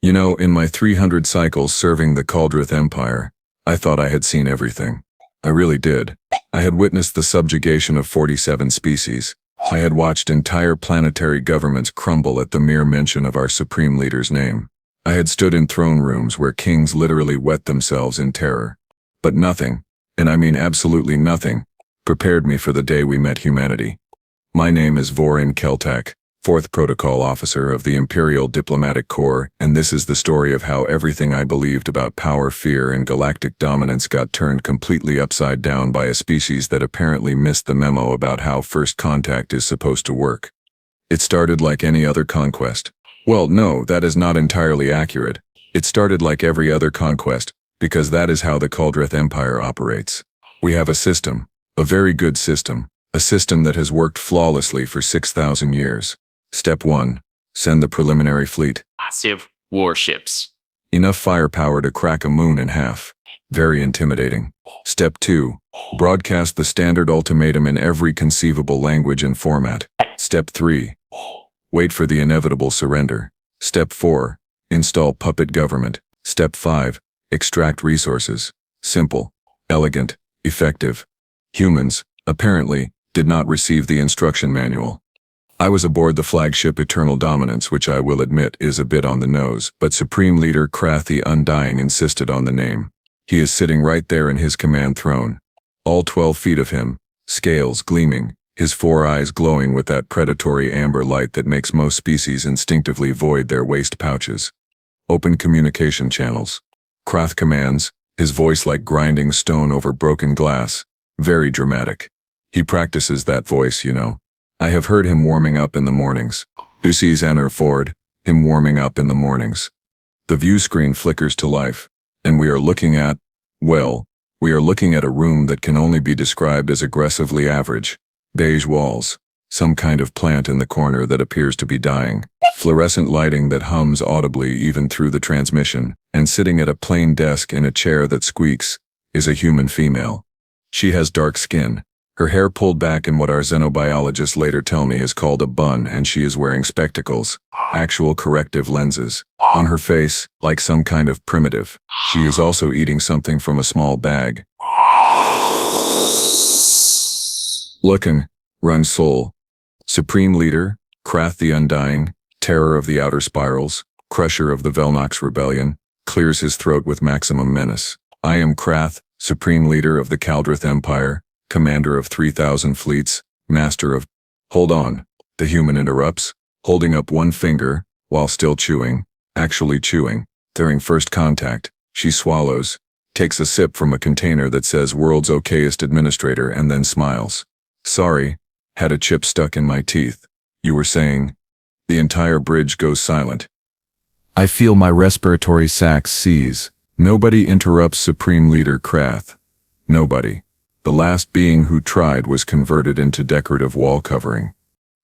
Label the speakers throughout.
Speaker 1: You know, in my 300 cycles serving the Kaldreth Empire, I thought I had seen everything. I really did. I had witnessed the subjugation of 47 species. I had watched entire planetary governments crumble at the mere mention of our supreme leader's name. I had stood in throne rooms where kings literally wet themselves in terror. But nothing, and I mean absolutely nothing, prepared me for the day we met humanity. My name is Vorin Keltak, 4th Protocol Officer of the Imperial Diplomatic Corps, and this is the story of how everything I believed about power, fear, and galactic dominance got turned completely upside down by a species that apparently missed the memo about how first contact is supposed to work. It started like any other conquest. Well, no, that is not entirely accurate. It started like every other conquest, because that is how the Kaldreth Empire operates. We have a system, a very good system, a system that has worked flawlessly for 6,000 years. Step 1. Send the preliminary fleet.
Speaker 2: Massive warships.
Speaker 1: Enough firepower to crack a moon in half. Very intimidating. Step 2. Broadcast the standard ultimatum in every conceivable language and format. Step 3. Wait for the inevitable surrender. Step 4. Install puppet government. Step 5. Extract resources. Simple, elegant, effective. Humans, apparently, did not receive the instruction manual. I was aboard the flagship Eternal Dominance, which I will admit is a bit on the nose, but Supreme Leader Krath the Undying insisted on the name. He is sitting right there in his command throne. All 12 feet of him, scales gleaming, his 4 eyes glowing with that predatory amber light that makes most species instinctively void their waste pouches. Open communication channels. Krath commands, his voice like grinding stone over broken glass. Very dramatic. He practices that voice, you know. I have heard him warming up in the mornings. Usi's Anner Ford, him warming up in the mornings. The view screen flickers to life, and we are looking at, well, we are looking at a room that can only be described as aggressively average. Beige walls, some kind of plant in the corner that appears to be dying, fluorescent lighting that hums audibly even through the transmission, and sitting at a plain desk in a chair that squeaks, is a human female. She has dark skin. Her hair pulled back in what our xenobiologists later tell me is called a bun, and she is wearing spectacles, actual corrective lenses. On her face, like some kind of primitive. She is also eating something from a small bag. Looking, run soul. Supreme Leader, Krath the Undying, terror of the outer spirals, crusher of the Velnox Rebellion, clears his throat with maximum menace. I am Krath, Supreme Leader of the Kaldreth Empire, commander of 3,000 fleets, master of... Hold on, the human interrupts, holding up one finger, while still chewing, actually chewing. During first contact, she swallows, takes a sip from a container that says World's Okayest Administrator and then smiles. Sorry, had a chip stuck in my teeth. You were saying? The entire bridge goes silent. I feel my respiratory sacs seize. Nobody interrupts Supreme Leader Krath. Nobody. The last being who tried was converted into decorative wall covering.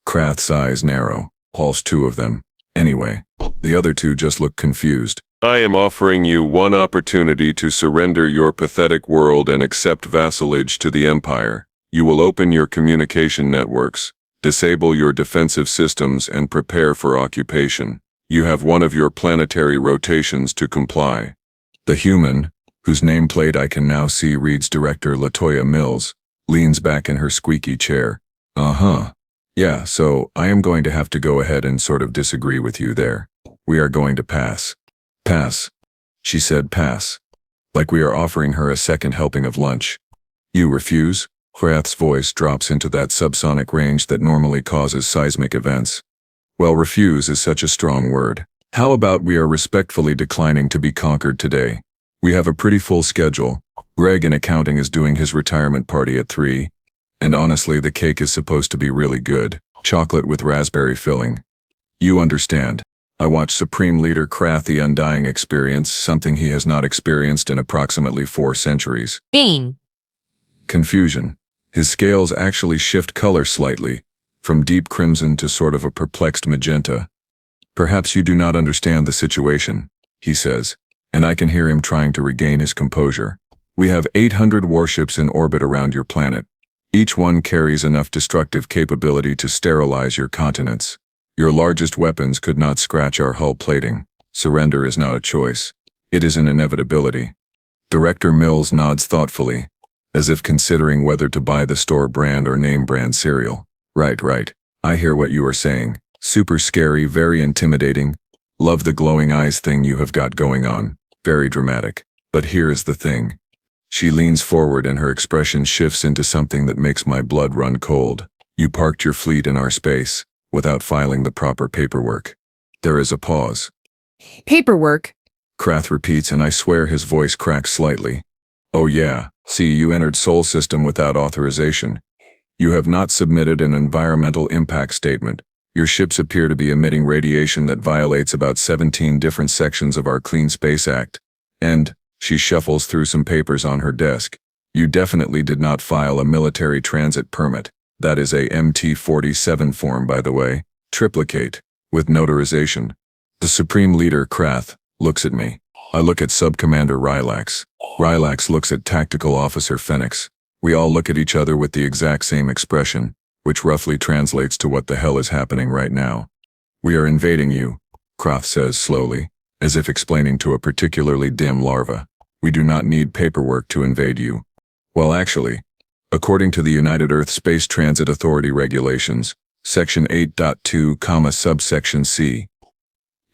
Speaker 1: Krath's eyes narrow, pulse 2 of them. Anyway, the other 2 just look confused.
Speaker 3: I am offering you one opportunity to surrender your pathetic world and accept vassalage to the Empire. You will open your communication networks, disable your defensive systems, and prepare for occupation. You have one of your planetary rotations to comply. The human, whose nameplate I can now see reads Director Latoya Mills, leans back in her squeaky chair. Yeah, so I am going to have to go ahead and sort of disagree with you there. We are going to pass. Pass. She said pass. Like we are offering her a second helping of lunch. You refuse? Krath's voice drops into that subsonic range that normally causes seismic events. Well, refuse is such a strong word. How about we are respectfully declining to be conquered today? We have a pretty full schedule. Greg in accounting is doing his retirement party at 3. And honestly, the cake is supposed to be really good. Chocolate with raspberry filling. You understand. I watched Supreme Leader Krath the Undying experience something he has not experienced in approximately 4 centuries.
Speaker 4: Bean.
Speaker 1: Confusion. His scales actually shift color slightly, from deep crimson to sort of a perplexed magenta. Perhaps you do not understand the situation, he says. And I can hear him trying to regain his composure. We have 800 warships in orbit around your planet. Each one carries enough destructive capability to sterilize your continents. Your largest weapons could not scratch our hull plating. Surrender is not a choice. It is an inevitability. Director Mills nods thoughtfully, as if considering whether to buy the store brand or name brand cereal. Right. I hear what you are saying. Super scary, very intimidating. Love the glowing eyes thing you have got going on. Very dramatic. But here is the thing. She leans forward and her expression shifts into something that makes my blood run cold. You parked your fleet in our space, without filing the proper paperwork. There is a pause.
Speaker 4: Paperwork?
Speaker 1: Krath repeats, and I swear his voice cracks slightly. Oh yeah, see, you entered Sol System without authorization. You have not submitted an environmental impact statement. Your ships appear to be emitting radiation that violates about 17 different sections of our Clean Space Act. And, she shuffles through some papers on her desk. You definitely did not file a military transit permit. That is a MT-47 form, by the way. Triplicate, with notarization. The Supreme Leader Krath looks at me. I look at Subcommander Rylax. Rylax looks at Tactical Officer Phoenix. We all look at each other with the exact same expression, which roughly translates to what the hell is happening right now. We are invading you, Krath says slowly, as if explaining to a particularly dim larva. We do not need paperwork to invade you. Well, actually, according to the United Earth Space Transit Authority regulations, Section 8.2, subsection C,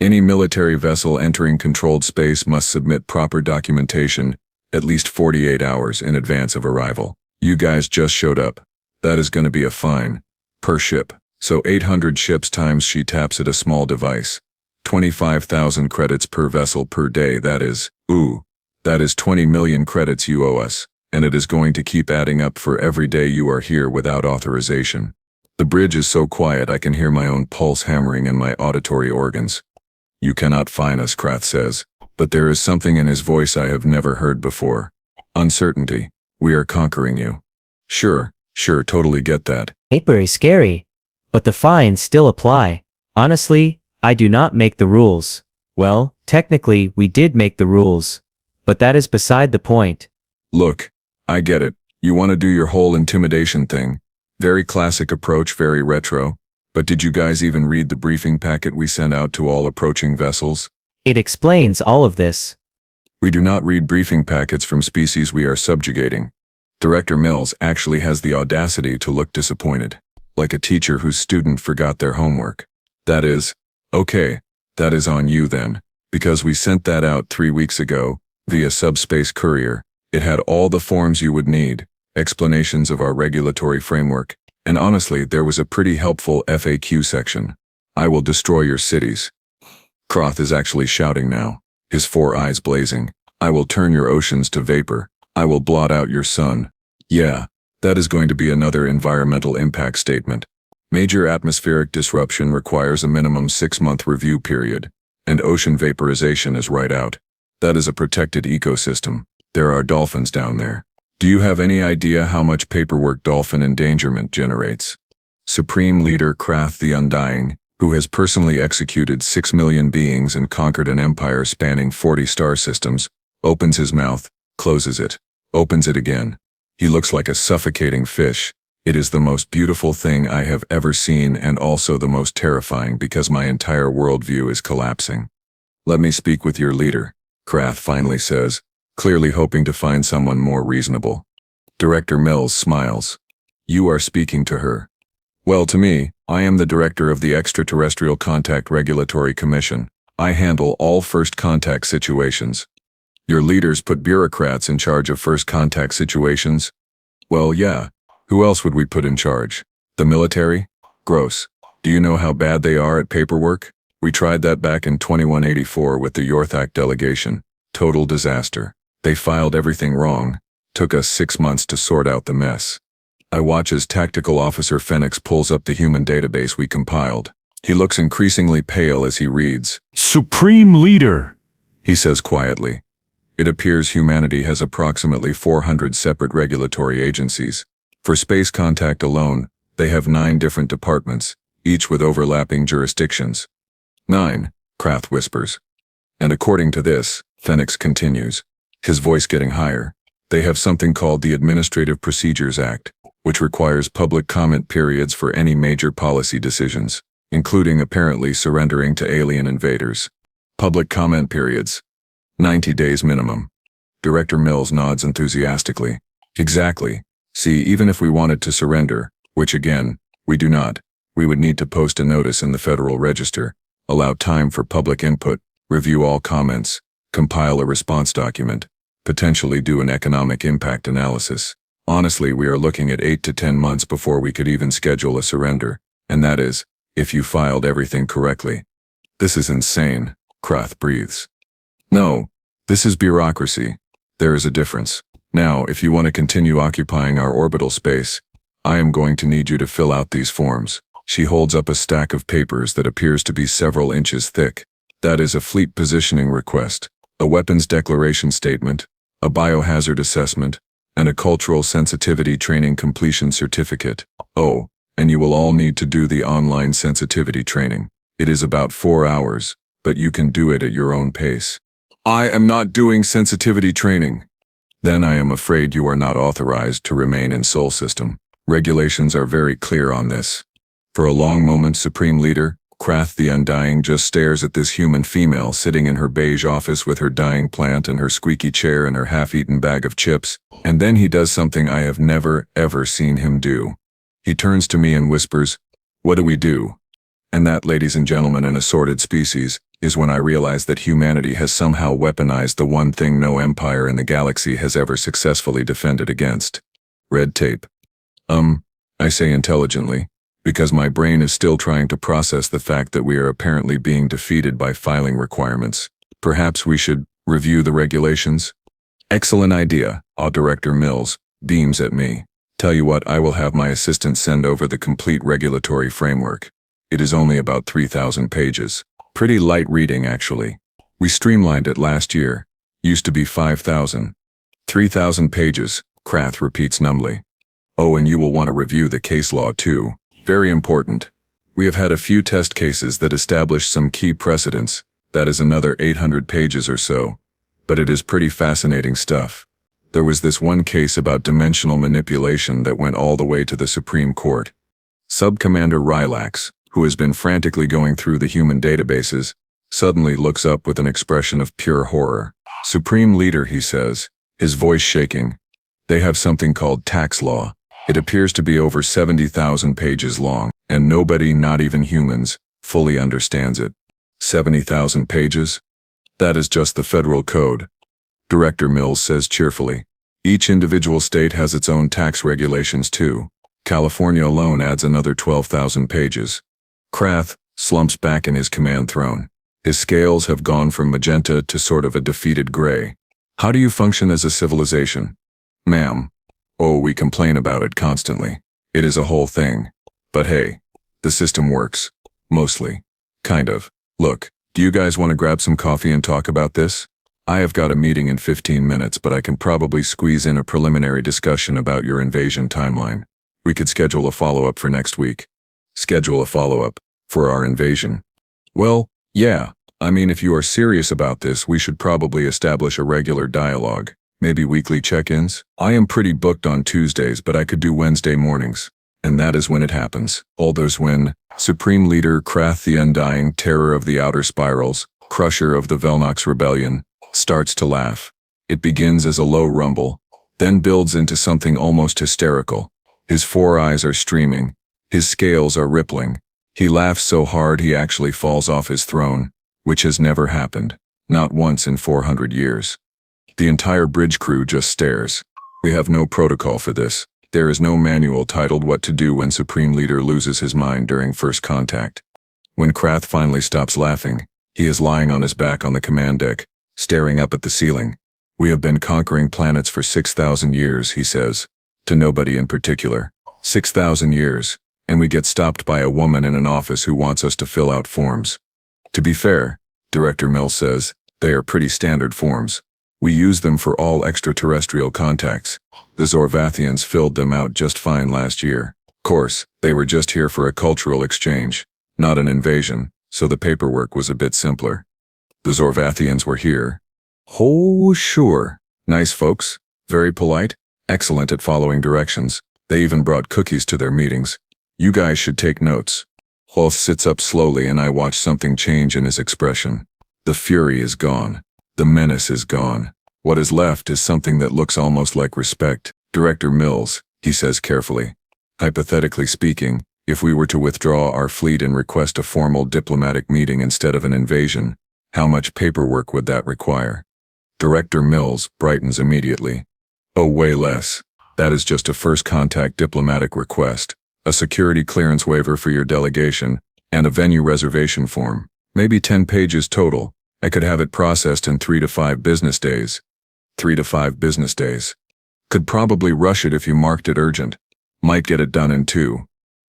Speaker 1: any military vessel entering controlled space must submit proper documentation at least 48 hours in advance of arrival. You guys just showed up. That is going to be a fine. Per ship. So 800 ships times she taps at a small device. 25,000 credits per vessel per day, that is, that is 20 million credits you owe us, and it is going to keep adding up for every day you are here without authorization. The bridge is so quiet I can hear my own pulse hammering in my auditory organs. You cannot fine us, Krath says, but there is something in his voice I have never heard before. Uncertainty. We are conquering you. Sure, totally get that.
Speaker 5: Paper is scary, but the fines still apply. Honestly, I do not make the rules. Well, technically we did make the rules, but that is beside the point.
Speaker 1: Look, I get it. You want to do your whole intimidation thing. Very classic approach, very retro. But did you guys even read the briefing packet we sent out to all approaching vessels?
Speaker 5: It explains all of this.
Speaker 1: We do not read briefing packets from species we are subjugating. Director Mills actually has the audacity to look disappointed, like a teacher whose student forgot their homework. That is, okay, that is on you then, because we sent that out 3 weeks ago, via subspace courier. It had all the forms you would need, explanations of our regulatory framework, and honestly, there was a pretty helpful FAQ section. I will destroy your cities. Krath is actually shouting now, his 4 eyes blazing. I will turn your oceans to vapor. I will blot out your sun. Yeah, that is going to be another environmental impact statement. Major atmospheric disruption requires a minimum 6-month review period, and ocean vaporization is right out. That is a protected ecosystem. There are dolphins down there. Do you have any idea how much paperwork dolphin endangerment generates? Supreme Leader Krath the Undying, who has personally executed 6 million beings and conquered an empire spanning 40 star systems, opens his mouth, closes it, opens it again. He looks like a suffocating fish. It is the most beautiful thing I have ever seen and also the most terrifying because my entire worldview is collapsing. Let me speak with your leader, Krath finally says, clearly hoping to find someone more reasonable. Director Mills smiles. You are speaking to her. Well, to me, I am the director of the Extraterrestrial Contact Regulatory Commission. I handle all first contact situations. Your leaders put bureaucrats in charge of first contact situations? Well, yeah. Who else would we put in charge? The military? Gross. Do you know how bad they are at paperwork? We tried that back in 2184 with the Yorthak delegation. Total disaster. They filed everything wrong. Took us 6 months to sort out the mess. I watch as Tactical Officer Phoenix pulls up the human database we compiled. He looks increasingly pale as he reads.
Speaker 6: Supreme Leader,
Speaker 1: He says quietly. It appears humanity has approximately 400 separate regulatory agencies. For space contact alone, they have 9 different departments, each with overlapping jurisdictions. 9, Krath whispers. And according to this, Phoenix continues, his voice getting higher, they have something called the Administrative Procedures Act, which requires public comment periods for any major policy decisions, including apparently surrendering to alien invaders. Public comment periods. 90 days minimum. Director Mills nods enthusiastically. Exactly. See, even if we wanted to surrender, which again, we do not, we would need to post a notice in the Federal Register, allow time for public input, review all comments, compile a response document, potentially do an economic impact analysis. Honestly, we are looking at 8 to 10 months before we could even schedule a surrender, and that is, if you filed everything correctly. This is insane, Krath breathes. No, this is bureaucracy. There is a difference. Now, if you want to continue occupying our orbital space, I am going to need you to fill out these forms. She holds up a stack of papers that appears to be several inches thick. That is a fleet positioning request, a weapons declaration statement, a biohazard assessment, and a cultural sensitivity training completion certificate. Oh, and you will all need to do the online sensitivity training. It is about 4 hours, but you can do it at your own pace. I am not doing sensitivity training. Then I am afraid you are not authorized to remain in Sol System. Regulations are very clear on this. For a long moment, Supreme Leader Krath the Undying just stares at this human female sitting in her beige office with her dying plant and her squeaky chair and her half-eaten bag of chips, and then he does something I have never, ever seen him do. He turns to me and whispers, "What do we do?" And that, ladies and gentlemen, an assorted species, is when I realize that humanity has somehow weaponized the one thing no empire in the galaxy has ever successfully defended against. Red tape. I say intelligently, because my brain is still trying to process the fact that we are apparently being defeated by filing requirements. Perhaps we should review the regulations? Excellent idea, Director Mills beams at me. Tell you what, I will have my assistant send over the complete regulatory framework. It is only about 3,000 pages. Pretty light reading, actually. We streamlined it last year. Used to be 5,000. 3,000 pages, Krath repeats numbly. Oh, and you will want to review the case law too. Very important. We have had a few test cases that establish some key precedents. That is another 800 pages or so. But it is pretty fascinating stuff. There was this one case about dimensional manipulation that went all the way to the Supreme Court. Sub-Commander Rylax, who has been frantically going through the human databases, suddenly looks up with an expression of pure horror. "Supreme Leader," he says, his voice shaking. "They have something called tax law. It appears to be over 70,000 pages long, and nobody, not even humans, fully understands it." 70,000 pages? That is just the federal code. Director Mills says cheerfully. Each individual state has its own tax regulations too. California alone adds another 12,000 pages. Krath slumps back in his command throne. His scales have gone from magenta to sort of a defeated gray. "How do you function as a civilization?" "Ma'am. Oh, we complain about it constantly. It is a whole thing. But hey, the system works. Mostly. Kind of. Look, do you guys want to grab some coffee and talk about this? I have got a meeting in 15 minutes, but I can probably squeeze in a preliminary discussion about your invasion timeline. We could schedule a follow-up for next week." Schedule a follow-up for our invasion? Well, yeah. I mean, if you are serious about this, we should probably establish a regular dialogue. Maybe weekly check-ins? I am pretty booked on Tuesdays, but I could do Wednesday mornings. And that is when it happens. All those when Supreme Leader Krath the Undying, Terror of the Outer Spirals, Crusher of the Velnox Rebellion, starts to laugh. It begins as a low rumble, then builds into something almost hysterical. His 4 eyes are streaming. His scales are rippling. He laughs so hard he actually falls off his throne, which has never happened. Not once in 400 years. The entire bridge crew just stares. We have no protocol for this. There is no manual titled what to do when Supreme Leader loses his mind during first contact. When Krath finally stops laughing, he is lying on his back on the command deck, staring up at the ceiling. "We have been conquering planets for 6,000 years, he says, to nobody in particular. 6,000 years, and we get stopped by a woman in an office who wants us to fill out forms. To be fair," Director Mills says, "they are pretty standard forms. We use them for all extraterrestrial contacts. The Zorvathians filled them out just fine last year. Of course, they were just here for a cultural exchange, not an invasion, so the paperwork was a bit simpler." "The Zorvathians were here?" "Oh, sure. Nice folks. Very polite. Excellent at following directions. They even brought cookies to their meetings. You guys should take notes." Hoth sits up slowly and I watch something change in his expression. The fury is gone. The menace is gone. What is left is something that looks almost like respect. Director Mills, he says carefully. Hypothetically speaking, if we were to withdraw our fleet and request a formal diplomatic meeting instead of an invasion, how much paperwork would that require? Director Mills brightens immediately. Oh, way less. That is just a first contact diplomatic request, a security clearance waiver for your delegation, and a venue reservation form. Maybe 10 pages total. I could have it processed in 3 to 5 business days. 3 to 5 business days. Could probably rush it if you marked it urgent. Might get it done in 2.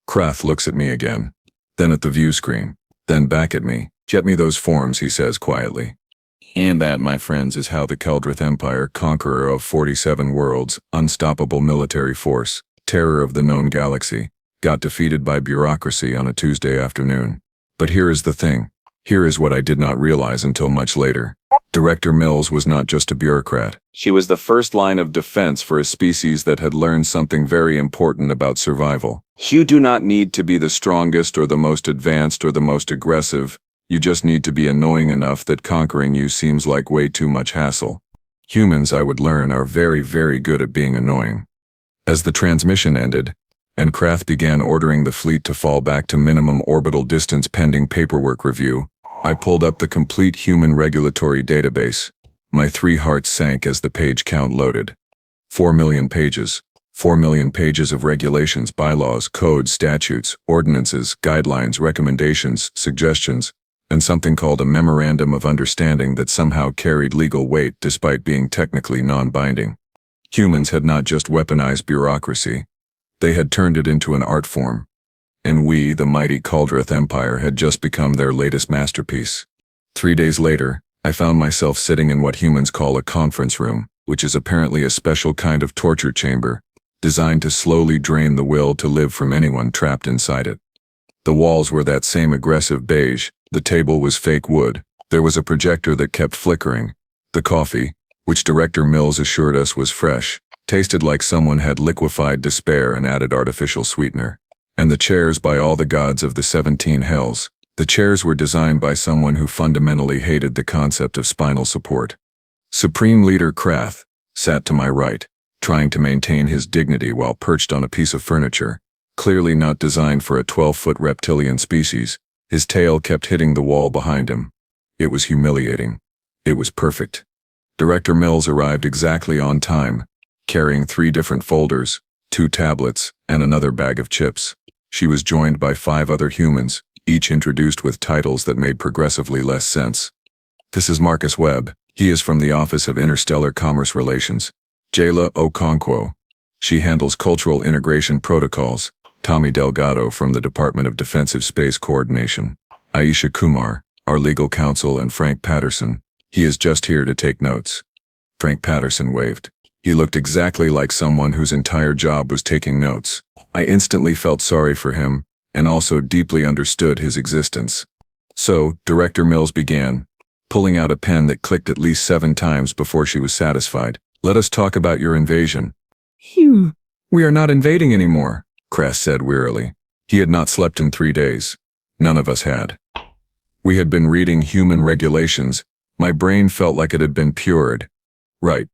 Speaker 1: Krath looks at me again. Then at the view screen. Then back at me. Get me those forms, he says quietly. And that, my friends, is how the Kaldreth Empire, conqueror of 47 worlds, unstoppable military force, terror of the known galaxy, got defeated by bureaucracy on a Tuesday afternoon. But here is the thing. Here is what I did not realize until much later. Director Mills was not just a bureaucrat. She was the first line of defense for a species that had learned something very important about survival. You do not need to be the strongest or the most advanced or the most aggressive. You just need to be annoying enough that conquering you seems like way too much hassle. Humans, I would learn, are very, very good at being annoying. As the transmission ended, and Krath began ordering the fleet to fall back to minimum orbital distance pending paperwork review, I pulled up the complete human regulatory database. My 3 hearts sank as the page count loaded. 4 million pages. 4 million pages of regulations, bylaws, codes, statutes, ordinances, guidelines, recommendations, suggestions, and something called a Memorandum of Understanding that somehow carried legal weight despite being technically non-binding. Humans had not just weaponized bureaucracy. They had turned it into an art form. And we, the mighty Kaldreth Empire, had just become their latest masterpiece. 3 days later, I found myself sitting in what humans call a conference room, which is apparently a special kind of torture chamber, designed to slowly drain the will to live from anyone trapped inside it. The walls were that same aggressive beige, the table was fake wood, there was a projector that kept flickering. The coffee, which Director Mills assured us was fresh, tasted like someone had liquefied despair and added artificial sweetener. And the chairs, by all the gods of the 17 hells, the chairs were designed by someone who fundamentally hated the concept of spinal support. Supreme Leader Krath sat to my right, trying to maintain his dignity while perched on a piece of furniture, clearly not designed for a 12-foot reptilian species. His tail kept hitting the wall behind him. It was humiliating. It was perfect. Director Mills arrived exactly on time, carrying 3 different folders, 2 tablets, and another bag of chips. She was joined by 5 other humans, each introduced with titles that made progressively less sense. This is Marcus Webb. He is from the Office of Interstellar Commerce Relations. Jayla Okonkwo. She handles cultural integration protocols. Tommy Delgado from the Department of Defensive Space Coordination. Aisha Kumar, our legal counsel, and Frank Patterson. He is just here to take notes. Frank Patterson waved. He looked exactly like someone whose entire job was taking notes. I instantly felt sorry for him, and also deeply understood his existence. So, Director Mills began, pulling out a pen that clicked at least 7 times before she was satisfied. Let us talk about your invasion. Phew. We are not invading anymore, Krath said wearily. He had not slept in 3 days. None of us had. We had been reading human regulations. My brain felt like it had been pured. Right,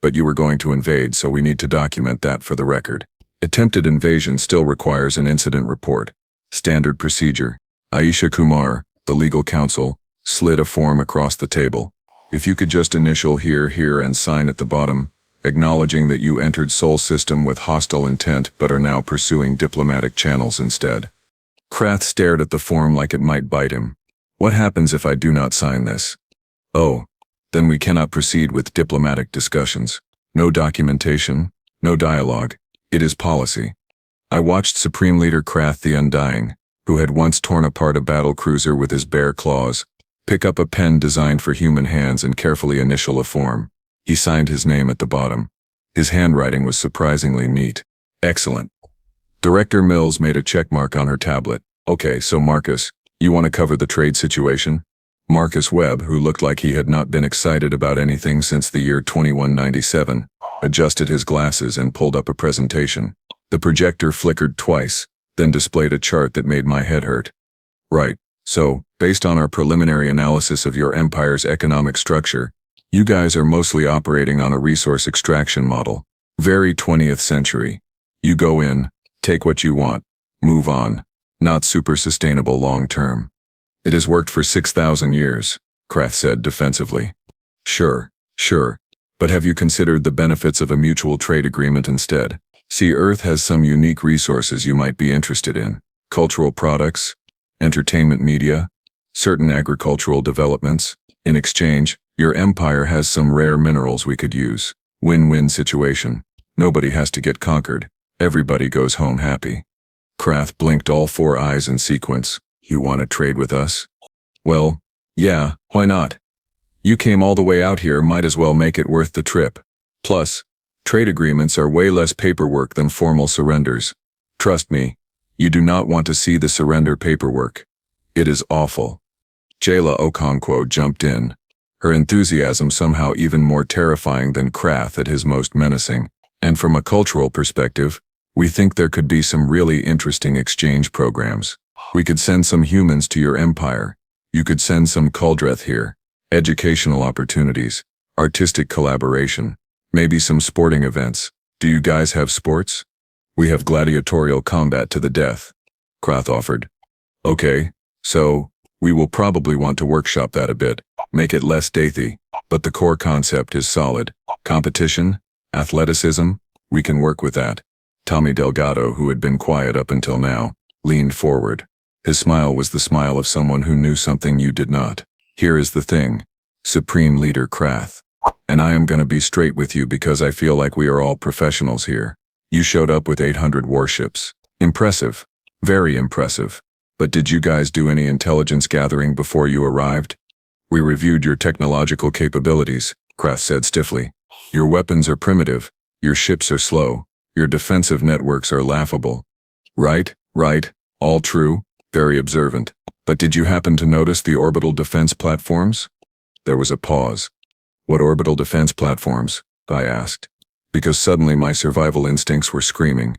Speaker 1: but you were going to invade, so we need to document that for the record. Attempted invasion still requires an incident report. Standard procedure. Aisha Kumar, the legal counsel, slid a form across the table. If you could just initial here, and sign at the bottom, acknowledging that you entered Sol System with hostile intent but are now pursuing diplomatic channels instead. Krath stared at the form like it might bite him. What happens if I do not sign this? Oh, then we cannot proceed with diplomatic discussions. No documentation, no dialogue. It is policy. I watched Supreme Leader Krath the Undying, who had once torn apart a battle cruiser with his bare claws, pick up a pen designed for human hands and carefully initial a form. He signed his name at the bottom. His handwriting was surprisingly neat. Excellent. Director Mills made a checkmark on her tablet. Okay, so Marcus, you want to cover the trade situation? Marcus Webb, who looked like he had not been excited about anything since the year 2197, adjusted his glasses and pulled up a presentation. The projector flickered twice, then displayed a chart that made my head hurt. Right, So, based on our preliminary analysis of your empire's economic structure, you guys are mostly operating on a resource extraction model. Very 20th century. You go in, take what you want, move on. Not super sustainable long term. It has worked for 6,000 years, Krath said defensively. Sure. But have you considered the benefits of a mutual trade agreement instead? See, Earth has some unique resources you might be interested in. Cultural products, entertainment media, certain agricultural developments. In exchange, your empire has some rare minerals we could use. Win-win situation. Nobody has to get conquered. Everybody goes home happy. Krath blinked all 4 eyes in sequence. You want to trade with us? Well, yeah, why not? You came all the way out here, might as well make it worth the trip. Plus, trade agreements are way less paperwork than formal surrenders. Trust me, you do not want to see the surrender paperwork. It is awful. Jayla Okonkwo jumped in, her enthusiasm somehow even more terrifying than Krath at his most menacing. And from a cultural perspective, we think there could be some really interesting exchange programs. We could send some humans to your empire. You could send some Kaldreth here. Educational opportunities, artistic collaboration, maybe some sporting events. Do you guys have sports? We have gladiatorial combat to the death, Krath offered. Okay, so, we will probably want to workshop that a bit, make it less dathy, but the core concept is solid. Competition, athleticism, we can work with that. Tommy Delgado, who had been quiet up until now, leaned forward. His smile was the smile of someone who knew something you did not. Here is the thing, Supreme Leader Krath. And I am gonna be straight with you because I feel like we are all professionals here. You showed up with 800 warships. Impressive. Very impressive. But did you guys do any intelligence gathering before you arrived? We reviewed your technological capabilities, Krath said stiffly. Your weapons are primitive. Your ships are slow. Your defensive networks are laughable. Right, all true, very observant. But did you happen to notice the orbital defense platforms? There was a pause. What orbital defense platforms? I asked. Because suddenly my survival instincts were screaming.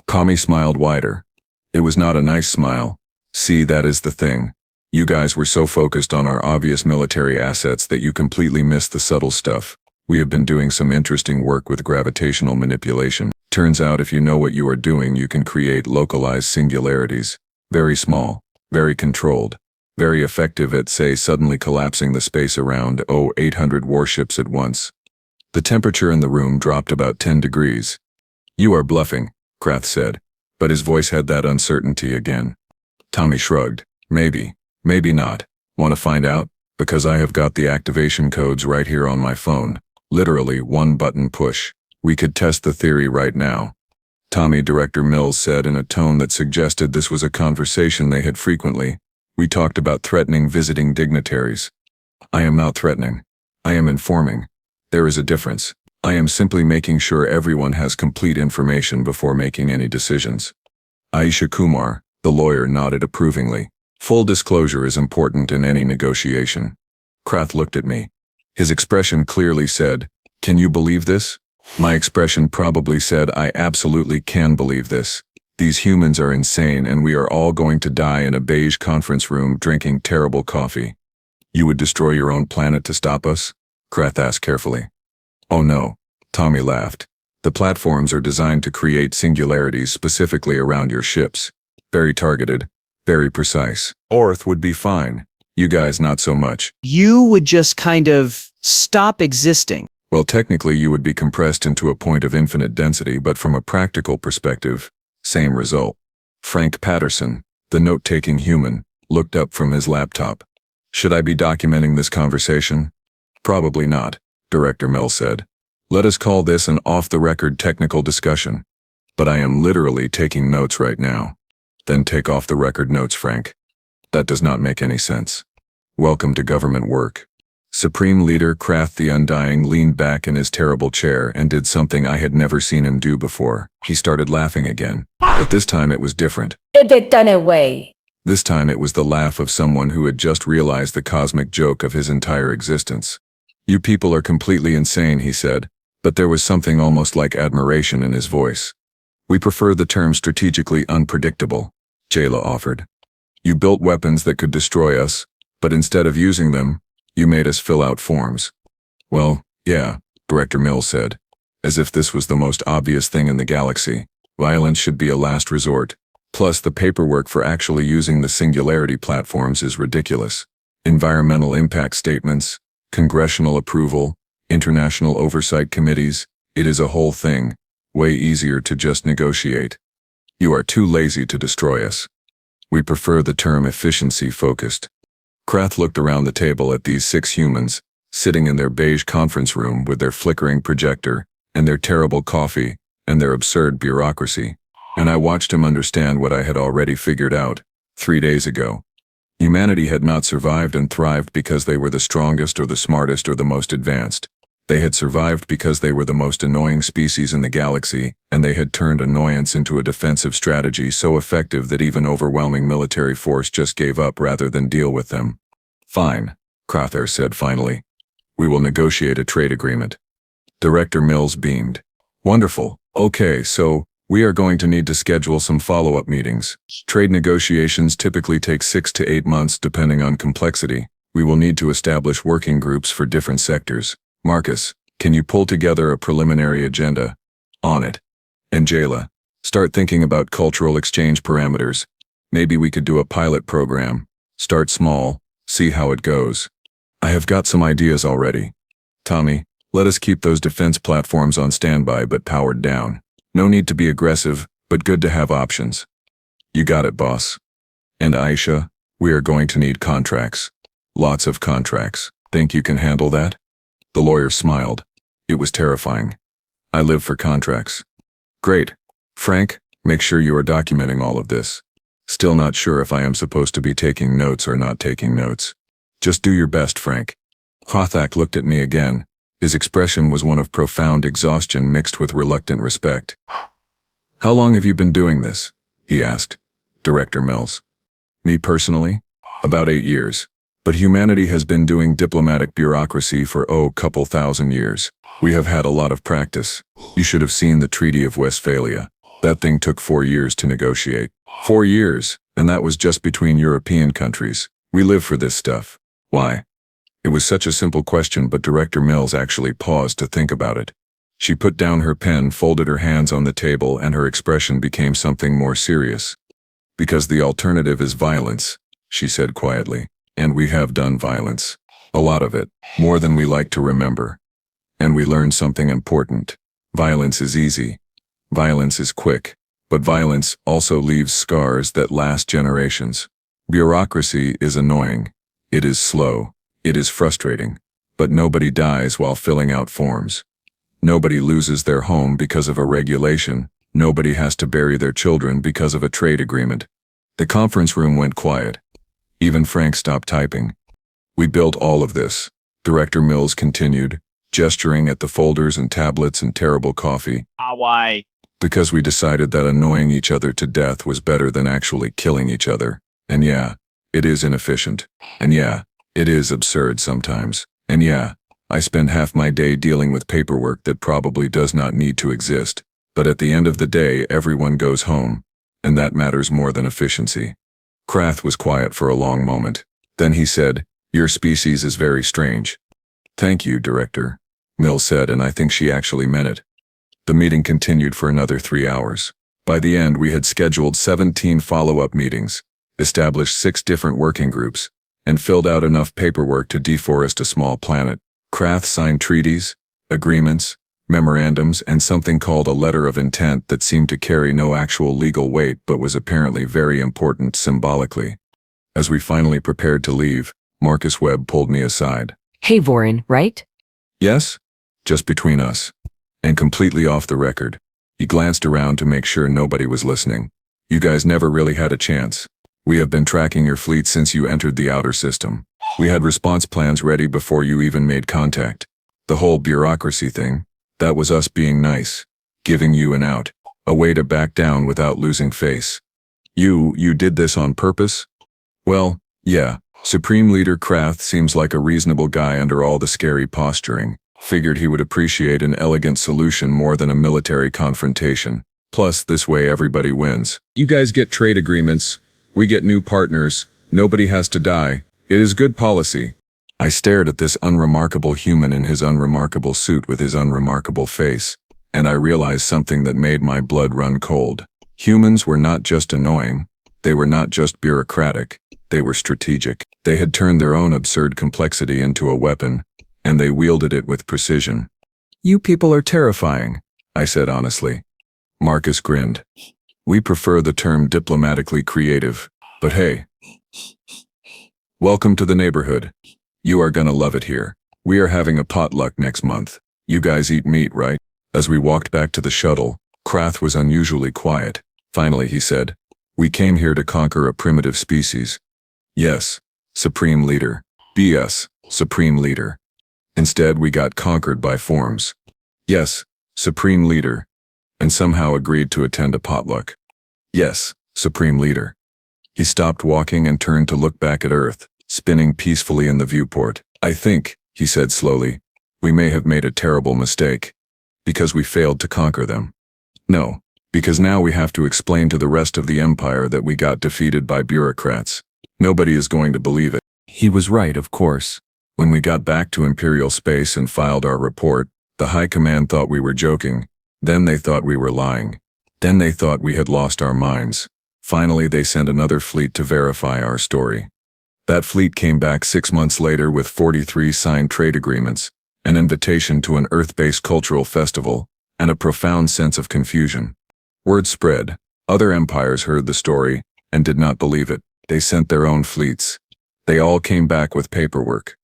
Speaker 1: Kami smiled wider. It was not a nice smile. See, that is the thing. You guys were so focused on our obvious military assets that you completely missed the subtle stuff. We have been doing some interesting work with gravitational manipulation. Turns out if you know what you are doing, you can create localized singularities. Very small, very controlled, very effective at, say, suddenly collapsing the space around 800 warships at once. The temperature in the room dropped about 10 degrees. You are bluffing, Krath said, but his voice had that uncertainty again. Tommy shrugged. Maybe not. Want to find out? Because I have got the activation codes right here on my phone. Literally one button push. We could test the theory right now. Tommy, Director Mills said in a tone that suggested this was a conversation they had frequently. We talked about threatening visiting dignitaries. I am not threatening. I am informing. There is a difference. I am simply making sure everyone has complete information before making any decisions. Aisha Kumar, the lawyer, nodded approvingly. Full disclosure is important in any negotiation. Krath looked at me. His expression clearly said, "Can you believe this?" My expression probably said, "I absolutely can believe this. These humans are insane and we are all going to die in a beige conference room drinking terrible coffee." You would destroy your own planet to stop us? Krath asked carefully. Oh no, Tommy laughed. The platforms are designed to create singularities specifically around your ships. Very targeted, very precise. Orth would be fine. You guys not so much.
Speaker 4: You would just kind of stop existing.
Speaker 1: Well, technically you would be compressed into a point of infinite density, but from a practical perspective, same result. Frank Patterson, the note-taking human, looked up from his laptop. Should I be documenting this conversation? Probably not, Director Mills said. Let us call this an off-the-record technical discussion. But I am literally taking notes right now. Then take off-the-record notes, Frank. That does not make any sense. Welcome to government work. Supreme Leader Krath the Undying leaned back in his terrible chair and did something I had never seen him do before. He started laughing again. But this time it was different.
Speaker 7: They done away.
Speaker 1: This time it was the laugh of someone who had just realized the cosmic joke of his entire existence. You people are completely insane, he said, but there was something almost like admiration in his voice. We prefer the term strategically unpredictable, Jayla offered. You built weapons that could destroy us, but instead of using them, you made us fill out forms. Well, yeah, Director Mills said, as if this was the most obvious thing in the galaxy. Violence should be a last resort. Plus, the paperwork for actually using the singularity platforms is ridiculous. Environmental impact statements, congressional approval, international oversight committees, it is a whole thing. Way easier to just negotiate. You are too lazy to destroy us. We prefer the term efficiency-focused. Krath looked around the table at these 6 humans, sitting in their beige conference room with their flickering projector, and their terrible coffee, and their absurd bureaucracy. And I watched him understand what I had already figured out 3 days ago. Humanity had not survived and thrived because they were the strongest or the smartest or the most advanced. They had survived because they were the most annoying species in the galaxy, and they had turned annoyance into a defensive strategy so effective that even overwhelming military force just gave up rather than deal with them. Fine, Krath said finally. We will negotiate a trade agreement. Director Mills beamed. Wonderful. Okay, so we are going to need to schedule some follow-up meetings. Trade negotiations typically take 6 to 8 months depending on complexity. We will need to establish working groups for different sectors. Marcus, can you pull together a preliminary agenda? On it. And Jayla, start thinking about cultural exchange parameters. Maybe we could do a pilot program. Start small, see how it goes. I have got some ideas already. Tommy, let us keep those defense platforms on standby but powered down. No need to be aggressive, but good to have options. You got it, boss. And Aisha, we are going to need contracts. Lots of contracts. Think you can handle that? The lawyer smiled. It was terrifying. I live for contracts. Great. Frank, make sure you are documenting all of this. Still not sure if I am supposed to be taking notes or not taking notes. Just do your best, Frank. Hothak looked at me again. His expression was one of profound exhaustion mixed with reluctant respect. How long have you been doing this? He asked. Director Mills. Me personally? About 8 years. But humanity has been doing diplomatic bureaucracy for couple thousand years. We have had a lot of practice. You should have seen the Treaty of Westphalia. That thing took 4 years to negotiate. 4 years, and that was just between European countries. We live for this stuff. Why? It was such a simple question, but Director Mills actually paused to think about it. She put down her pen, folded her hands on the table, and her expression became something more serious. Because the alternative is violence, she said quietly. And we have done violence. A lot of it, more than we like to remember. And we learned something important. Violence is easy. Violence is quick. But violence also leaves scars that last generations. Bureaucracy is annoying. It is slow. It is frustrating. But nobody dies while filling out forms. Nobody loses their home because of a regulation. Nobody has to bury their children because of a trade agreement. The conference room went quiet. Even Frank stopped typing. We built all of this, Director Mills continued, gesturing at the folders and tablets and terrible coffee.
Speaker 2: Why?
Speaker 1: Because we decided that annoying each other to death was better than actually killing each other. And yeah, it is inefficient. And yeah, it is absurd sometimes. And yeah, I spend half my day dealing with paperwork that probably does not need to exist. But at the end of the day, everyone goes home. And that matters more than efficiency. Krath was quiet for a long moment. Then he said, "Your species is very strange." "Thank you, Director," Mills said, and I think she actually meant it. The meeting continued for another 3 hours. By the end, we had scheduled 17 follow-up meetings, established 6 different working groups, and filled out enough paperwork to deforest a small planet. Krath signed treaties, agreements, memorandums, and something called a letter of intent that seemed to carry no actual legal weight but was apparently very important symbolically. As we finally prepared to leave, Marcus Webb pulled me aside.
Speaker 7: "Hey, Vorin, right?"
Speaker 1: "Yes?" "Just between us. And completely off the record." He glanced around to make sure nobody was listening. "You guys never really had a chance. We have been tracking your fleet since you entered the outer system. We had response plans ready before you even made contact. The whole bureaucracy thing, that was us being nice, giving you an out, a way to back down without losing face. You did this on purpose?" "Well, yeah. Supreme Leader Krath seems like a reasonable guy under all the scary posturing. Figured he would appreciate an elegant solution more than a military confrontation. Plus, this way everybody wins. You guys get trade agreements. We get new partners. Nobody has to die. It is good policy. I stared at this unremarkable human in his unremarkable suit with his unremarkable face, and I realized something that made my blood run cold. Humans were not just annoying. They were not just bureaucratic. They were strategic. They had turned their own absurd complexity into a weapon, and they wielded it with precision. You people are terrifying, I said honestly. Marcus grinned. We prefer the term diplomatically creative, but hey. Welcome to the neighborhood. You are gonna love it here. We are having a potluck next month. You guys eat meat, right? As we walked back to the shuttle, Krath was unusually quiet. Finally he said, we came here to conquer a primitive species. Yes, Supreme Leader. BS, Supreme Leader. Instead we got conquered by forms. Yes, Supreme Leader. And somehow agreed to attend a potluck. Yes, Supreme Leader. He stopped walking and turned to look back at Earth, spinning peacefully in the viewport. I think, he said slowly, we may have made a terrible mistake. Because we failed to conquer them. No, because now we have to explain to the rest of the Empire that we got defeated by bureaucrats. Nobody is going to believe it. He was right, of course. When we got back to Imperial space and filed our report, the High Command thought we were joking. Then they thought we were lying. Then they thought we had lost our minds. Finally, they sent another fleet to verify our story. That fleet came back 6 months later with 43 signed trade agreements, an invitation to an Earth-based cultural festival, and a profound sense of confusion. Word spread. Other empires heard the story and did not believe it. They sent their own fleets. They all came back with paperwork.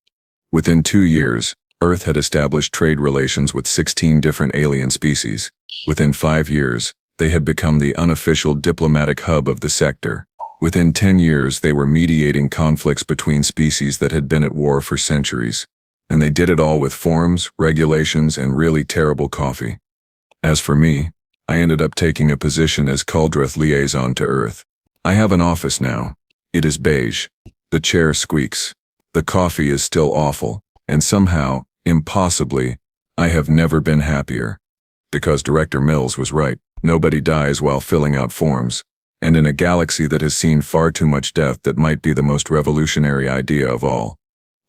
Speaker 1: Within 2 years, Earth had established trade relations with 16 different alien species. Within 5 years, they had become the unofficial diplomatic hub of the sector. Within 10 years, they were mediating conflicts between species that had been at war for centuries. And they did it all with forms, regulations, and really terrible coffee. As for me, I ended up taking a position as Kaldreth liaison to Earth. I have an office now. It is beige. The chair squeaks. The coffee is still awful. And somehow, impossibly, I have never been happier. Because Director Mills was right. Nobody dies while filling out forms. And in a galaxy that has seen far too much death, that might be the most revolutionary idea of all.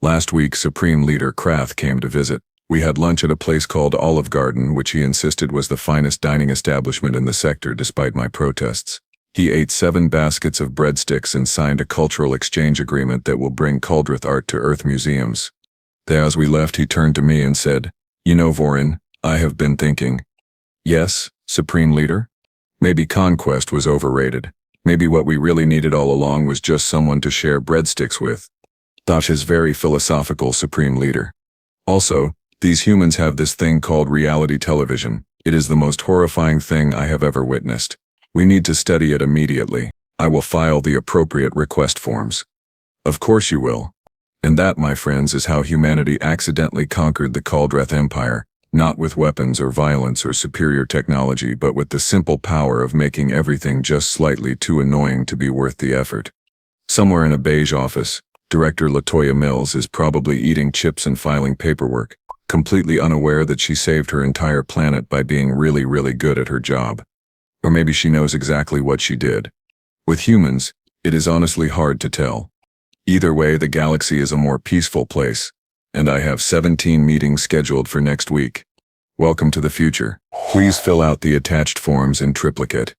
Speaker 1: Last week, Supreme Leader Krath came to visit. We had lunch at a place called Olive Garden, which he insisted was the finest dining establishment in the sector despite my protests. He ate 7 baskets of breadsticks and signed a cultural exchange agreement that will bring Kaldreth art to Earth museums. Then as we left, he turned to me and said, you know, Vorin, I have been thinking. Yes, Supreme Leader? Maybe conquest was overrated. Maybe what we really needed all along was just someone to share breadsticks with. Dash is very philosophical, Supreme Leader. Also, these humans have this thing called reality television. It is the most horrifying thing I have ever witnessed. We need to study it immediately. I will file the appropriate request forms. Of course you will. And that, my friends, is how humanity accidentally conquered the Kaldreth Empire, not with weapons or violence or superior technology, but with the simple power of making everything just slightly too annoying to be worth the effort. Somewhere in a beige office, Director Latoya Mills is probably eating chips and filing paperwork, completely unaware that she saved her entire planet by being really, really good at her job. Or maybe she knows exactly what she did. With humans, it is honestly hard to tell. Either way, the galaxy is a more peaceful place, and I have 17 meetings scheduled for next week. Welcome to the future. Please fill out the attached forms in triplicate.